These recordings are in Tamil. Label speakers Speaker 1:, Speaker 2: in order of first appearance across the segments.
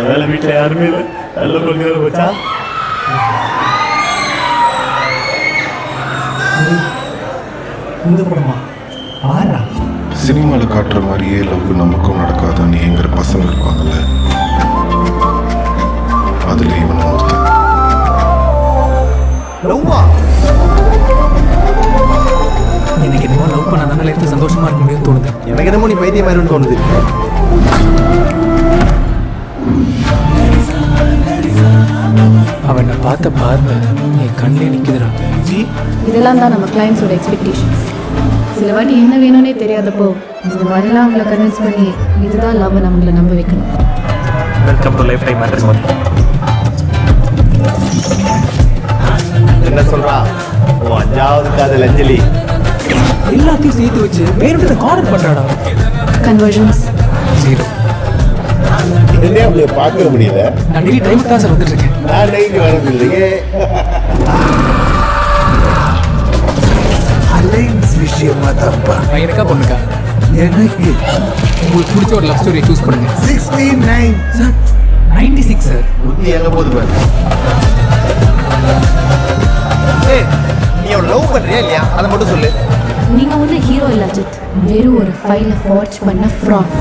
Speaker 1: வேலை வீட்டில் யாருமே இல்லை. நல்ல கொண்டு வச்சா இந்த படமா ஆறா
Speaker 2: சினிமாவில் காட்டுற மாதிரியே லவ் நமக்கும் நடக்காதான்னு எங்கிற பசங்க இருப்பாங்கல்ல, அதுல இவன் ஒருத்தன்.
Speaker 3: எனக்கு என்னமோ லவ் பண்ண நல்ல லைஃப்ல சந்தோஷமா இருக்க முடியும்னு தோணுது.
Speaker 1: எனக்கு என்னமோ நீ பைத்தியமாயிருன்னு தோணுது.
Speaker 3: அவனை பார்த்த பார்வை என் கண்ணே நிக்குதுடா.
Speaker 4: இதெல்லாம் தான் நம்ம கிளைண்ட்ஸோட எக்ஸ்பெக்டேஷன்ஸ். சில வாட்டி என்ன வேணும்னே தெரியாதப்போ இந்த மாதிரிலாம் அவங்கள கன்வின்ஸ் பண்ணி இதுதான் லவ் நம்மளை நம்ப வைக்கணும்.
Speaker 1: Welcome to life time matters. என்ன சொல்றா ஓ அஞ்சாவது காதல் அஞ்சலி
Speaker 3: எல்லாத்தையும் சேர்த்து வச்சு வேணுன்றத கார்டர் பண்றாடா.
Speaker 4: கன்வர்ஷன்ஸ்
Speaker 3: 0.
Speaker 1: என்னே அப்படியே பார்க்க முடியல.
Speaker 3: நான் டெய்லி டைம் தான் சார் வந்துட்டு இருக்கேன்.
Speaker 1: நான் டெய்லி வரது இல்லையே.
Speaker 5: அலைன்ஸ் விஷயமா தப்பா?
Speaker 3: எனக்கா பொண்ணுக்கா?
Speaker 5: எனக்கு
Speaker 3: உங்களுக்கு பிடிச்ச ஒரு லவ் ஸ்டோரியை சூஸ் பண்ணுங்க.
Speaker 5: 69
Speaker 3: சார் 96 சார்.
Speaker 1: புத்தி எங்க போகுது பாரு. நீ அவன் லவ் பண்றியா இல்லையா அதை மட்டும் சொல்லு.
Speaker 4: நீங்க ஒன்று ஹீரோ இல்ல அஜித், வெறும் ஒரு ஃபைலை ஃபார்ஜ் பண்ண ஃப்ராட்.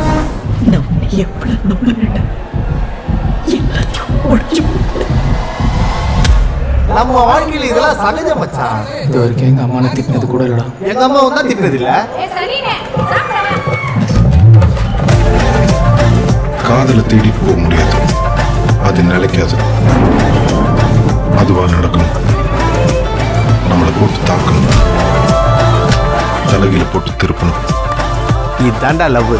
Speaker 1: நம்ம வாழ்க்கையில இதெல்லாம் சகஜம் மச்சான்.
Speaker 3: இது வரைக்கும் எங்க அம்மா திட்டினது கூட இல்லடா.
Speaker 1: எங்க அம்மா தான் திட்டினது இல்ல.
Speaker 2: காதலை தேடி போக முடியாது, அது நிலைக்காது. அதுவா நடக்கணும். நம்மளை போட்டு தாக்கணும், தலைவியில போட்டு திருப்பணும்.
Speaker 1: இதாண்டா லவ்.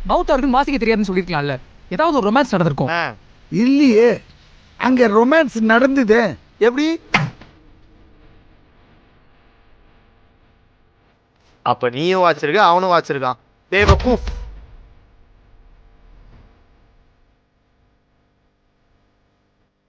Speaker 3: மவுத்தா இருக்கு மாசிக்க தெரியாதுன்னு சொல்லிருக்கலாம்ல. ஏதாவது ஒரு ரொமான்ஸ் நடந்திருக்கும்.
Speaker 5: இல்லையே, அங்க ரொமான்ஸ் நடந்ததே.
Speaker 1: எப்படி? அப்ப நீயும் வாச்சிருக்க அவனும் வாச்சிருக்கான். தேவ கூஃப்